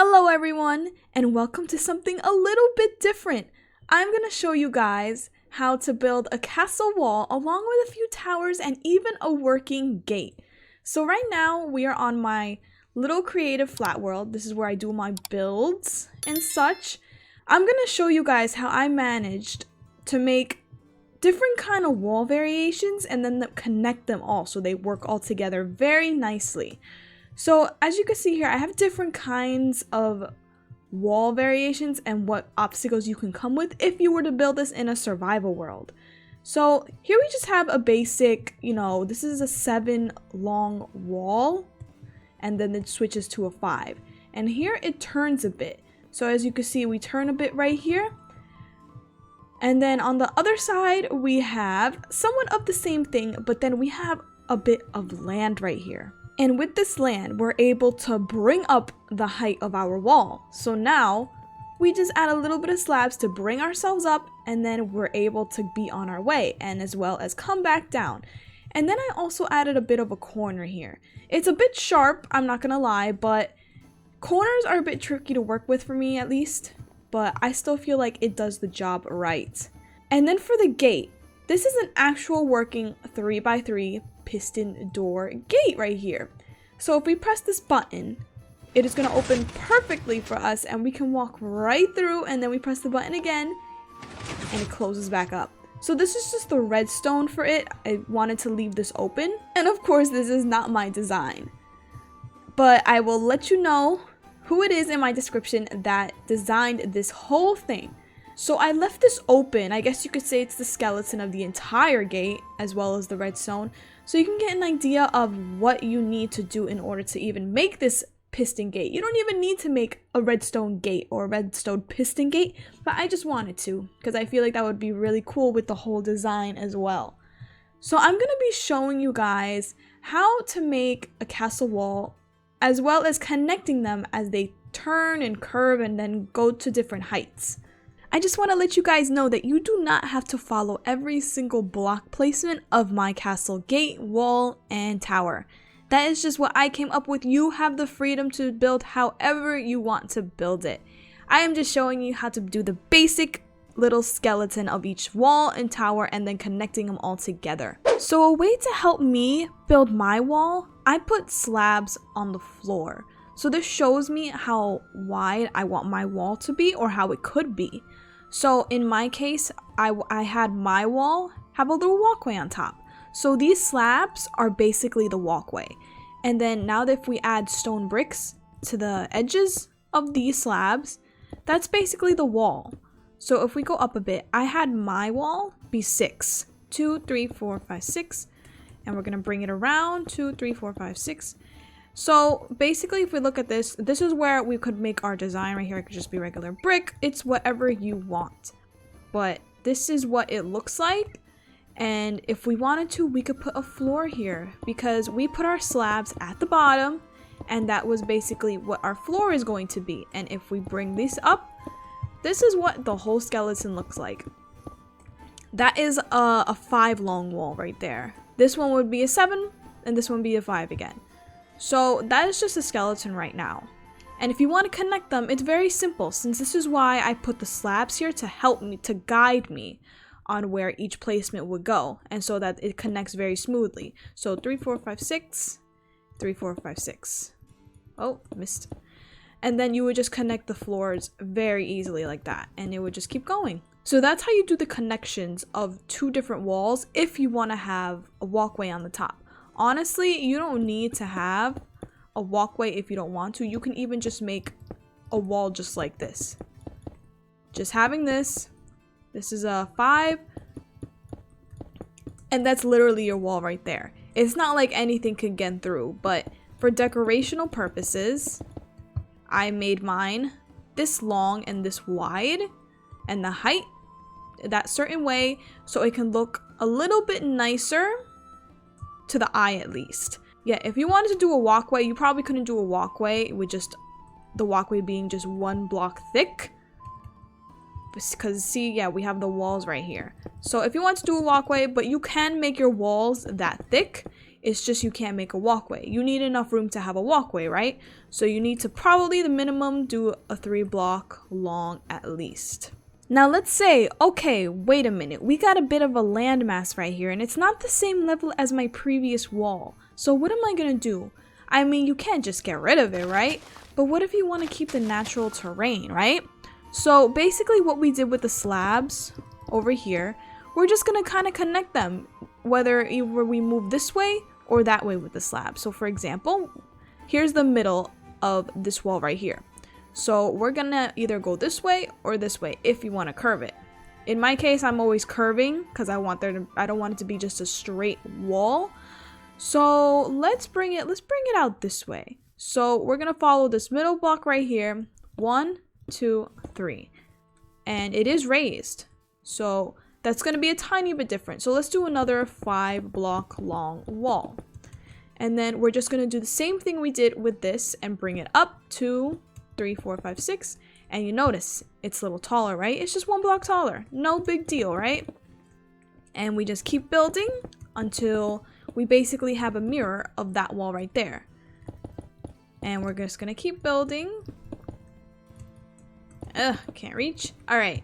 Hello everyone, and welcome to something a little bit different. I'm going to show you guys how to build a castle wall along with a few towers and even a working gate. So right now we are on my little creative flat world. This is where I do my builds and such. I'm going to show you guys how I managed to make different kind of wall variations and then connect them all so they work all together very nicely. So as you can see here, I have different kinds of wall variations and what obstacles you can come with if you were to build this in a survival world. So here we just have a basic, this is a 7 long wall and then it switches to a 5. And here it turns a bit. So as you can see, we turn a bit right here. And then on the other side, we have somewhat of the same thing, but then we have a bit of land right here. And with this land, we're able to bring up the height of our wall. So now we just add a little bit of slabs to bring ourselves up, and then we're able to be on our way and as well as come back down. And then I also added a bit of a corner here. It's a bit sharp, I'm not gonna lie, but corners are a bit tricky to work with for me at least, but I still feel like it does the job right. And then for the gate, this is an actual working 3x3 piston door gate right here. So if we press this button, it is going to open perfectly for us and we can walk right through, and then we press the button again and it closes back up. So this is just the redstone for it. I wanted to leave this open, and of course this is not my design, but I will let you know who it is in my description that designed this whole thing. So I left this open. I guess you could say it's the skeleton of the entire gate as well as the redstone, so you can get an idea of what you need to do in order to even make this piston gate. You don't even need to make a redstone gate or a redstone piston gate, but I just wanted to because I feel like that would be really cool with the whole design as well. So I'm going to be showing you guys how to make a castle wall as well as connecting them as they turn and curve and then go to different heights. I just want to let you guys know that you do not have to follow every single block placement of my castle gate, wall, and tower. That is just what I came up with. You have the freedom to build however you want to build it. I am just showing you how to do the basic little skeleton of each wall and tower and then connecting them all together. So a way to help me build my wall, I put slabs on the floor. So this shows me how wide I want my wall to be or how it could be. So in my case, I had my wall have a little walkway on top. So these slabs are basically the walkway. And then now that if we add stone bricks to the edges of these slabs, that's basically the wall. So if we go up a bit, I had my wall be 6. 2, 3, 4, 5, 6. And we're going to bring it around 2, 3, 4, 5, 6. So basically, if we look at this, this is where we could make our design right here. It could just be regular brick. It's whatever you want. But this is what it looks like. And if we wanted to, we could put a floor here because we put our slabs at the bottom. And that was basically what our floor is going to be. And if we bring this up, this is what the whole skeleton looks like. That is a 5 long wall right there. This one would be a 7 and this one would be a 5 again. So that is just a skeleton right now. And if you want to connect them, it's very simple, since this is why I put the slabs here to help me, to guide me on where each placement would go, and so that it connects very smoothly. So 3, 4, 5, 6, 3, 4, 5, 6. Oh, missed. And then you would just connect the floors very easily like that, and it would just keep going. So that's how you do the connections of 2 different walls if you want to have a walkway on the top. Honestly, you don't need to have a walkway if you don't want to. You can even just make a wall just like this. Just having this is a 5, and that's literally your wall right there. It's not like anything can get through, but for decorational purposes, I made mine this long and this wide, and the height that certain way so it can look a little bit nicer to the eye at least. Yeah, if you wanted to do a walkway, you probably couldn't do a walkway with just the walkway being just 1 block thick. Because see, yeah, we have the walls right here. So if you want to do a walkway, but you can make your walls that thick, It's just you can't make a walkway. You need enough room to have a walkway, right? So you need to probably the minimum do a 3 block long at least. Now let's say, okay, wait a minute, we got a bit of a landmass right here and it's not the same level as my previous wall. So what am I gonna do? I mean, you can't just get rid of it, right? But what if you want to keep the natural terrain, right? So basically what we did with the slabs over here, we're just gonna kind of connect them, whether either we move this way or that way with the slab. So for example, here's the middle of this wall right here. So we're gonna either go this way or this way if you want to curve it. In my case, I'm always curving because I don't want it to be just a straight wall. So let's bring it out this way. So we're gonna follow this middle block right here. 1, 2, 3. And it is raised. So that's gonna be a tiny bit different. So let's do another 5 block long wall. And then we're just gonna do the same thing we did with this and bring it up 2, 3, 4, 5, 6. And you notice it's a little taller, right? It's just 1 block taller. No big deal, right? And we just keep building until we basically have a mirror of that wall right there. And we're just gonna keep building. Ugh, can't reach. All right.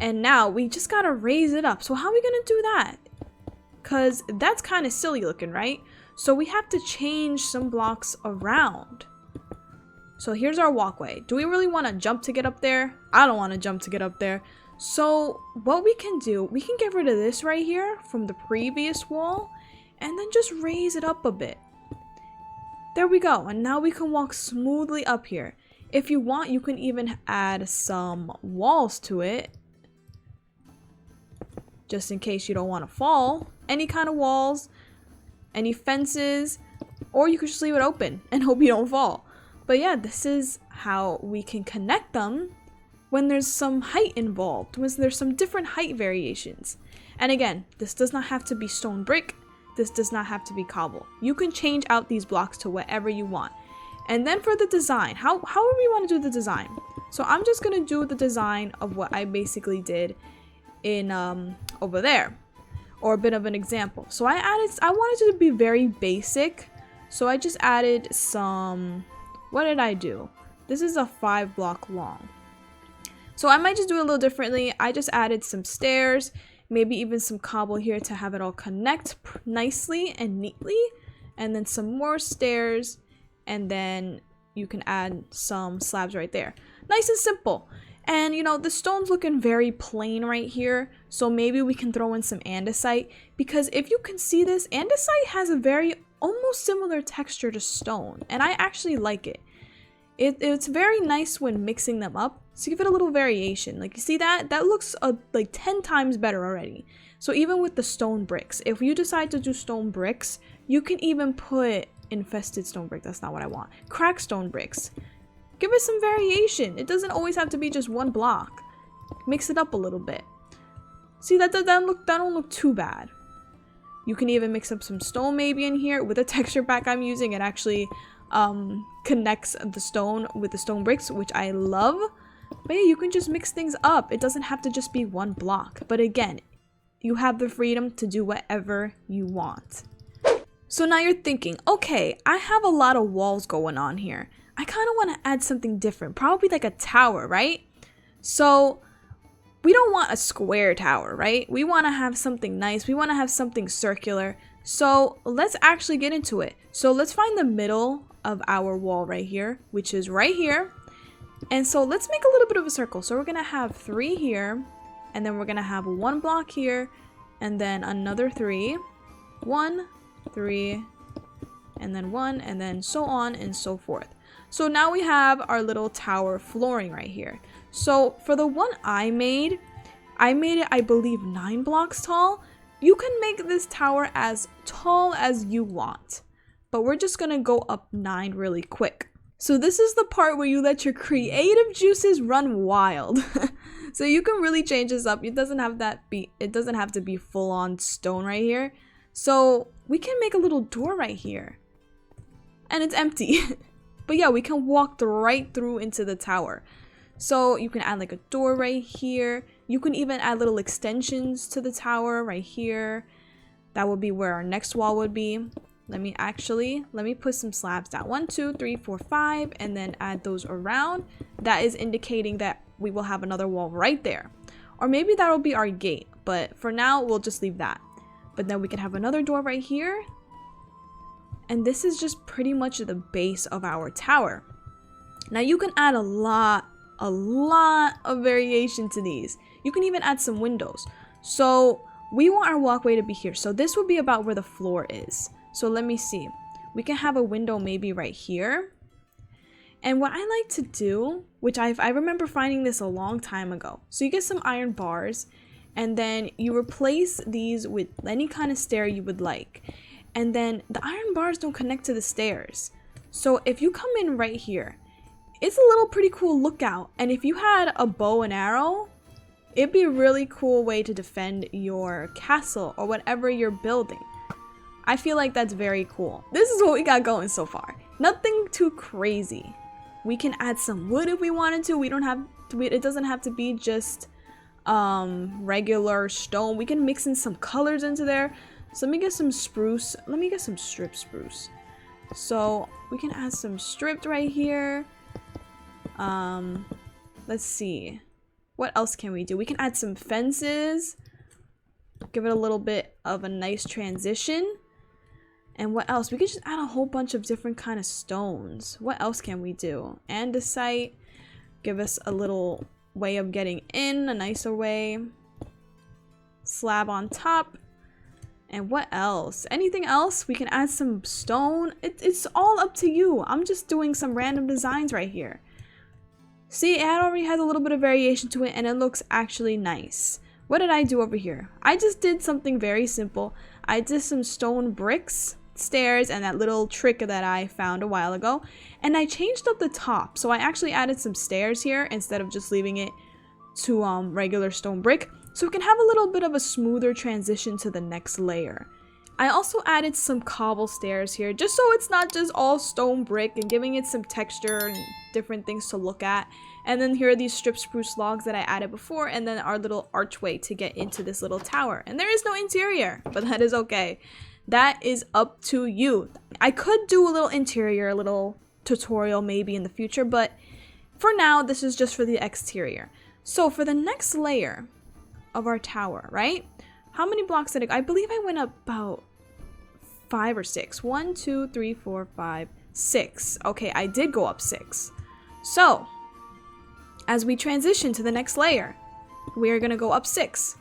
And now we just gotta raise it up. So how are we gonna do that? Because that's kind of silly looking, right? So we have to change some blocks around. So here's our walkway. Do we really want to jump to get up there? I don't want to jump to get up there. So what we can do, we can get rid of this right here from the previous wall and then just raise it up a bit. There we go. And now we can walk smoothly up here. If you want, you can even add some walls to it, just in case you don't want to fall. Any kind of walls, any fences, or you could just leave it open and hope you don't fall. But yeah, this is how we can connect them when there's some height involved, when there's some different height variations. And again, this does not have to be stone brick. This does not have to be cobble. You can change out these blocks to whatever you want. And then for the design, how do we want to do the design? So I'm just going to do the design of what I basically did in over there, or a bit of an example. So I wanted it to be very basic. So I just added some, what did I do? This is a 5 block long. So I might just do it a little differently. I just added some stairs, maybe even some cobble here to have it all connect nicely and neatly. And then some more stairs. And then you can add some slabs right there. Nice and simple. And you know, the stone's looking very plain right here. So maybe we can throw in some andesite. Because if you can see this, andesite has a very almost similar texture to stone. And I actually like it. It's very nice when mixing them up. So give it a little variation. Like you see that? That looks like 10 times better already. So even with the stone bricks, if you decide to do stone bricks, you can even put infested stone brick. That's not what I want. Cracked stone bricks. Give it some variation. It doesn't always have to be just one block. Mix it up a little bit. See, that don't look too bad. You can even mix up some stone maybe in here with the texture pack I'm using. It actually connects the stone with the stone bricks, which I love. But yeah, you can just mix things up. It doesn't have to just be one block. But again, you have the freedom to do whatever you want. So now you're thinking, okay, I have a lot of walls going on here. I kind of want to add something different, probably like a tower, right? So we don't want a square tower, right? We want to have something nice. We want to have something circular. So let's actually get into it. So let's find the middle of our wall right here, which is right here. And so let's make a little bit of a circle. So we're going to have 3 here, and then we're going to have 1 block here, and then another 3, 1, 3, and then 1, and then so on and so forth. So now we have our little tower flooring right here. So for the one I made it, I believe 9 blocks tall. You can make this tower as tall as you want, but we're just gonna go up 9 really quick. So this is the part where you let your creative juices run wild. So you can really change this up. It doesn't have to be full on stone right here. So we can make a little door right here. And it's empty. But yeah, we can walk right through into the tower. So you can add like a door right here. You can even add little extensions to the tower right here. That would be where our next wall would be. Let me put some slabs down. 1, 2, 3, 4, 5, and then add those around. That is indicating that we will have another wall right there. Or maybe that'll be our gate, but for now, we'll just leave that. But then we can have another door right here. And this is just pretty much the base of our tower. Now you can add a lot of variation to these. You can even add some windows. So we want our walkway to be here. So this would be about where the floor is. So let me see. We can have a window maybe right here. And what I like to do, which I remember finding this a long time ago. So you get some iron bars and then you replace these with any kind of stair you would like. And then the iron bars don't connect to the stairs. So if you come in right here, it's a little pretty cool lookout. And if you had a bow and arrow, it'd be a really cool way to defend your castle or whatever you're building. I feel like that's very cool. This is what we got going so far. Nothing too crazy. We can add some wood if we wanted to. We don't have to, it doesn't have to be just regular stone. We can mix in some colors into there. So let me get some spruce. Let me get some strip spruce. So we can add some stripped right here. Let's see. What else can we do? We can add some fences. Give it a little bit of a nice transition. And what else? We could just add a whole bunch of different kind of stones. What else can we do? Andesite. Give us a little way of getting in, a nicer way. Slab on top. And what else? Anything else? We can add some stone. It's all up to you. I'm just doing some random designs right here. See, it already has a little bit of variation to it and it looks actually nice. What did I do over here? I just did something very simple. I did some stone bricks, stairs, and that little trick that I found a while ago. And I changed up the top. So I actually added some stairs here instead of just leaving it to regular stone brick. So we can have a little bit of a smoother transition to the next layer. I also added some cobble stairs here just so it's not just all stone brick and giving it some texture and different things to look at. And then here are these strip spruce logs that I added before and then our little archway to get into this little tower. And there is no interior, but that is okay. That is up to you. I could do a little interior, a little tutorial maybe in the future, but for now this is just for the exterior. So for the next layer of our tower, right? How many blocks did I believe I went up about 5 or 6. 1, 2, 3, 4, 5, 6. Okay, I did go up 6. So, as we transition to the next layer, we are going to go up 6.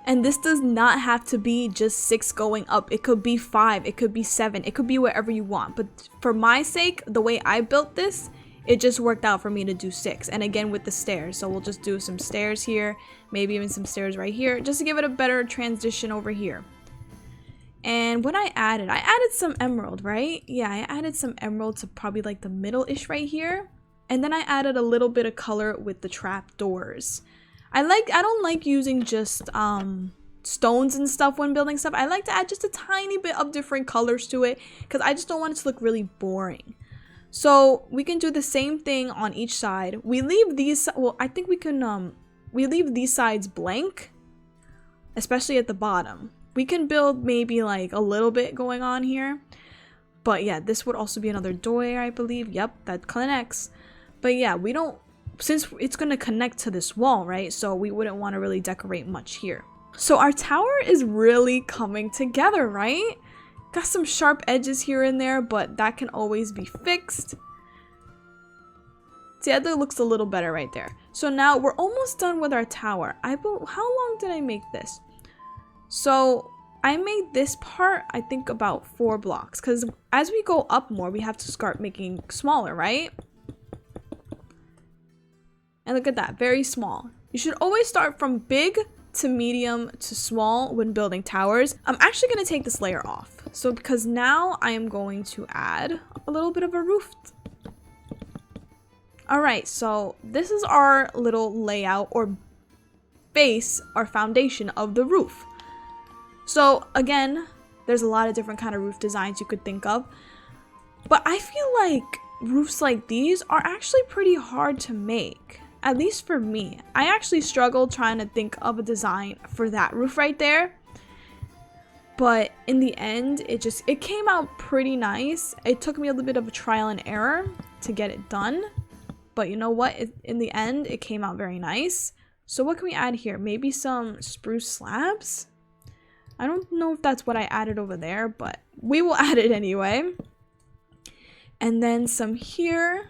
And this does not have to be just 6 going up. It could be 5, it could be 7, it could be wherever you want. But for my sake, the way I built this, it just worked out for me to do 6. And again with the stairs. So we'll just do some stairs here, maybe even some stairs right here, just to give it a better transition over here. And what I added some emerald, right? Yeah, I added some emerald to probably like the middle-ish right here. And then I added a little bit of color with the trap doors. I don't like using just stones and stuff when building stuff. I like to add just a tiny bit of different colors to it because I just don't want it to look really boring. So we can do the same thing on each side. We leave these, well, I think we can, we leave these sides blank, especially at the bottom. We can build maybe like a little bit going on here. But yeah, this would also be another door, I believe. Yep, that connects. But yeah, we don't, since it's going to connect to this wall, right? So we wouldn't want to really decorate much here. So our tower is really coming together, right? Got some sharp edges here and there, but that can always be fixed. See, that looks a little better right there. So now we're almost done with our tower. How long did I make this? So I made this part, I think about 4 blocks, because as we go up more, we have to start making smaller, right? And look at that, very small. You should always start from big to medium to small when building towers. I'm actually going to take this layer off. So because now I am going to add a little bit of a roof. All right, so this is our little layout or base, our foundation of the roof. So again, there's a lot of different kind of roof designs you could think of. But I feel like roofs like these are actually pretty hard to make. At least for me. I actually struggled trying to think of a design for that roof right there. But in the end, it came out pretty nice. It took me a little bit of a trial and error to get it done. But you know what? In the end, it came out very nice. So what can we add here? Maybe some spruce slabs? I don't know if that's what I added over there, but we will add it anyway. And then some here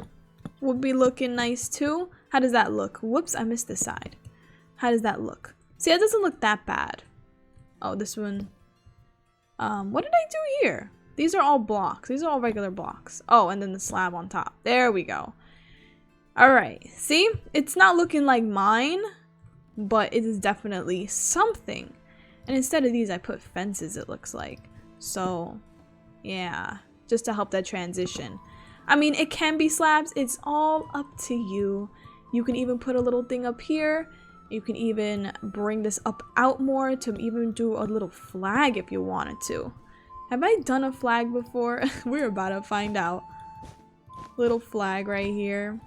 will be looking nice too. How does that look? Whoops, I missed this side. How does that look? See, it doesn't look that bad. Oh, this one. What did I do here? These are all blocks. These are all regular blocks. Oh, and then the slab on top. There we go. All right. See, it's not looking like mine, but it is definitely something. And instead of these, I put fences, it looks like. So, yeah, just to help that transition. I mean, it can be slabs. It's all up to you. You can even put a little thing up here. You can even bring this up out more to even do a little flag if you wanted to. Have I done a flag before? We're about to find out. Little flag right here.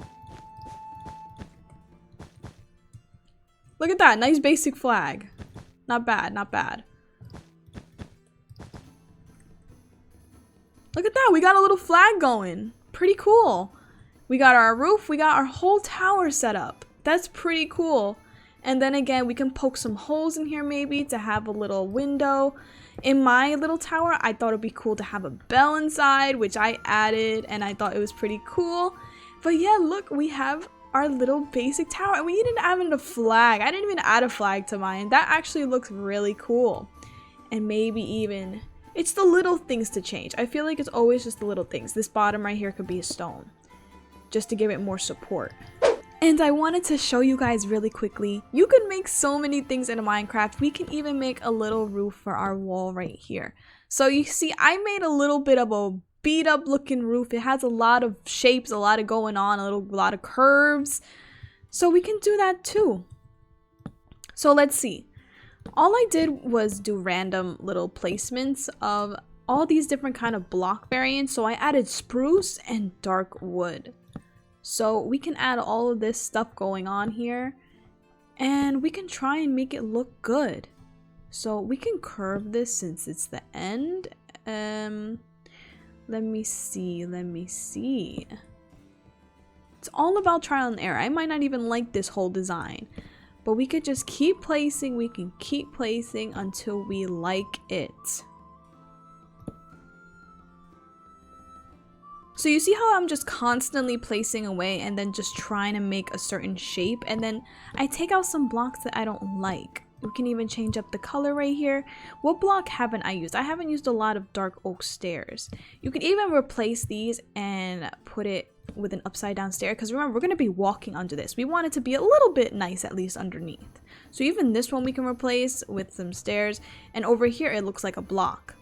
Look at that. Nice basic flag. Not bad, not bad. Look at that. We got a little flag going. Pretty cool. We got our roof. We got our whole tower set up. That's pretty cool. And then again, we can poke some holes in here maybe to have a little window. In my little tower, I thought it'd be cool to have a bell inside, which I added, and I thought it was pretty cool. But yeah, look, we have our little basic tower, and we didn't add a flag. I didn't even add a flag to mine. That actually looks really cool. And maybe even, it's the little things to change. I feel like it's always just the little things. This bottom right here could be a stone, just to give it more support. And I wanted to show you guys really quickly, you can make so many things in Minecraft. We can even make a little roof for our wall right here. So you see, I made a little bit of a beat up looking roof. It has a lot of shapes, a lot of going on, a lot of curves. So we can do that too. So let's see. All I did was do random little placements of all these different kind of block variants. So I added spruce and dark wood. So we can add all of this stuff going on here, and we can try and make it look good. So we can curve this since it's the end. Let me see. It's all about trial and error. I might not even like this whole design, but we could just keep placing. We can keep placing until we like it. So you see how I'm just constantly placing away and then just trying to make a certain shape, and then I take out some blocks that I don't like. We can even change up the color right here. What block haven't I used? I haven't used a lot of dark oak stairs. You can even replace these and put it with an upside down stair, because remember, we're going to be walking under this. We want it to be a little bit nice, at least underneath. So even this one we can replace with some stairs, and over here it looks like a block.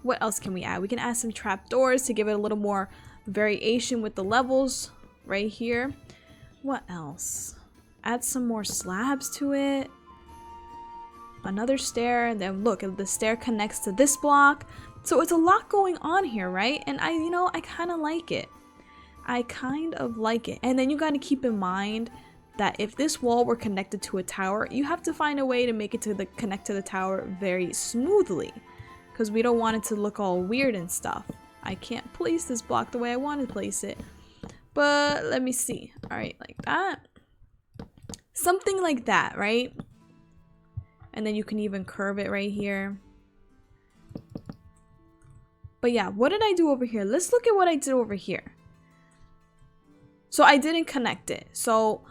What else can we add? We can add some trapdoors to give it a little more variation with the levels right here. What else? Add some more slabs to it. Another stair, and then look, the stair connects to this block. So it's a lot going on here, right? And I kind of like it. I kind of like it. And then you got to keep in mind that if this wall were connected to a tower, you have to find a way to make it connect to the tower very smoothly, because we don't want it to look all weird and stuff. I can't place this block the way I want to place it. But let me see. All right, like that. Something like that, right? And then you can even curve it right here. But yeah, what did I do over here? Let's look at what I did over here. So I didn't connect it. So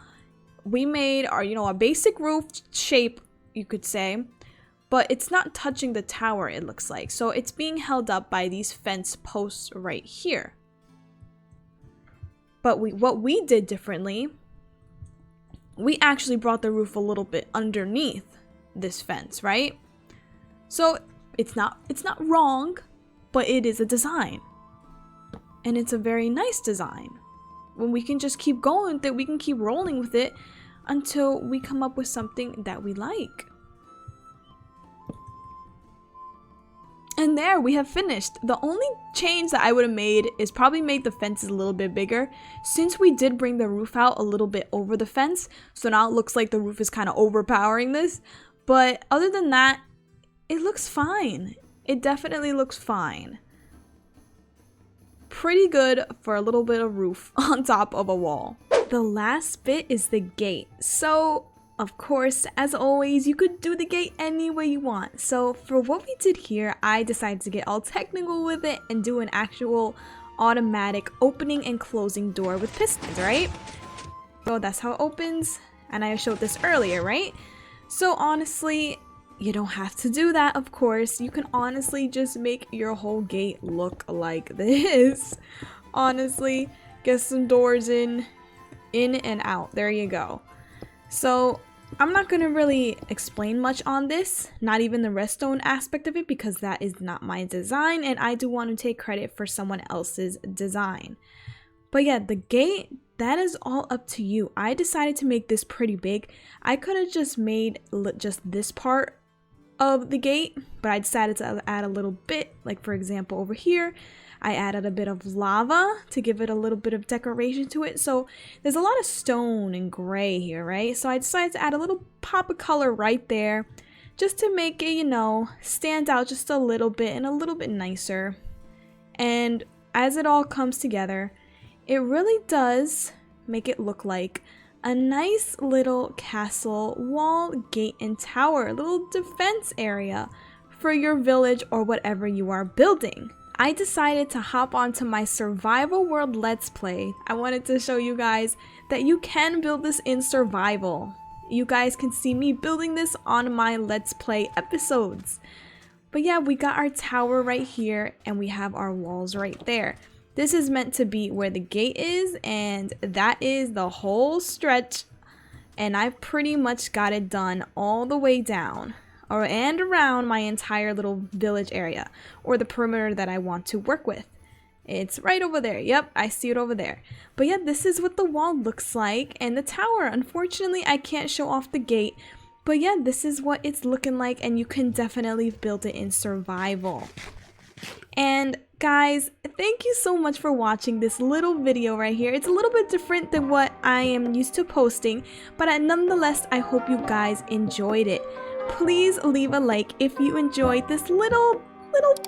we made our, a basic roof shape, you could say. But it's not touching the tower, it looks like. So it's being held up by these fence posts right here. But what we did differently, we actually brought the roof a little bit underneath this fence, right? So it's not wrong, but it is a design. And it's a very nice design. When we can just keep going with it, we can keep rolling with it until we come up with something that we like. And there we have finished. The only change that I would have made is probably made the fences a little bit bigger, since we did bring the roof out a little bit over the fence. So now it looks like the roof is kind of overpowering this. But other than that, it looks fine. It definitely looks fine. Pretty good for a little bit of roof on top of a wall. The last bit is the gate. So, of course, as always, you could do the gate any way you want. So for what we did here, I decided to get all technical with it and do an actual automatic opening and closing door with pistons, right? So that's how it opens, and I showed this earlier, right? So honestly, you don't have to do that, of course. You can honestly just make your whole gate look like this. Honestly, get some doors in and out. There you go. So I'm not going to really explain much on this, not even the redstone aspect of it, because that is not my design, and I do want to take credit for someone else's design. But yeah, the gate, that is all up to you. I decided to make this pretty big. I could have just made just this part of the gate, but I decided to add a little bit, like for example over here I added a bit of lava to give it a little bit of decoration to it. So there's a lot of stone and gray here, right? So I decided to add a little pop of color right there just to make it, you know, stand out just a little bit and a little bit nicer. And as it all comes together, it really does make it look like a nice little castle, wall, gate, and tower, a little defense area for your village or whatever you are building. I decided to hop onto my survival world let's play. I wanted to show you guys that you can build this in survival. You guys can see me building this on my let's play episodes. But yeah, we got our tower right here and we have our walls right there. This is meant to be where the gate is, and that is the whole stretch, and I've pretty much got it done all the way down and around my entire little village area, or the perimeter that I want to work with. It's right over there. Yep, I see it over there. But yeah, this is what the wall looks like, and the tower. Unfortunately, I can't show off the gate, but yeah, this is what it's looking like, and you can definitely build it in survival. And guys, thank you so much for watching this little video right here. It's a little bit different than what I am used to posting, but nonetheless, I hope you guys enjoyed it. Please leave a like if you enjoyed this little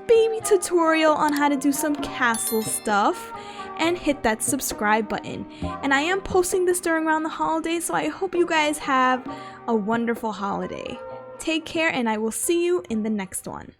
baby tutorial on how to do some castle stuff, and hit that subscribe button. And I am posting this during around the holidays, so I hope you guys have a wonderful holiday. Take care, and I will see you in the next one.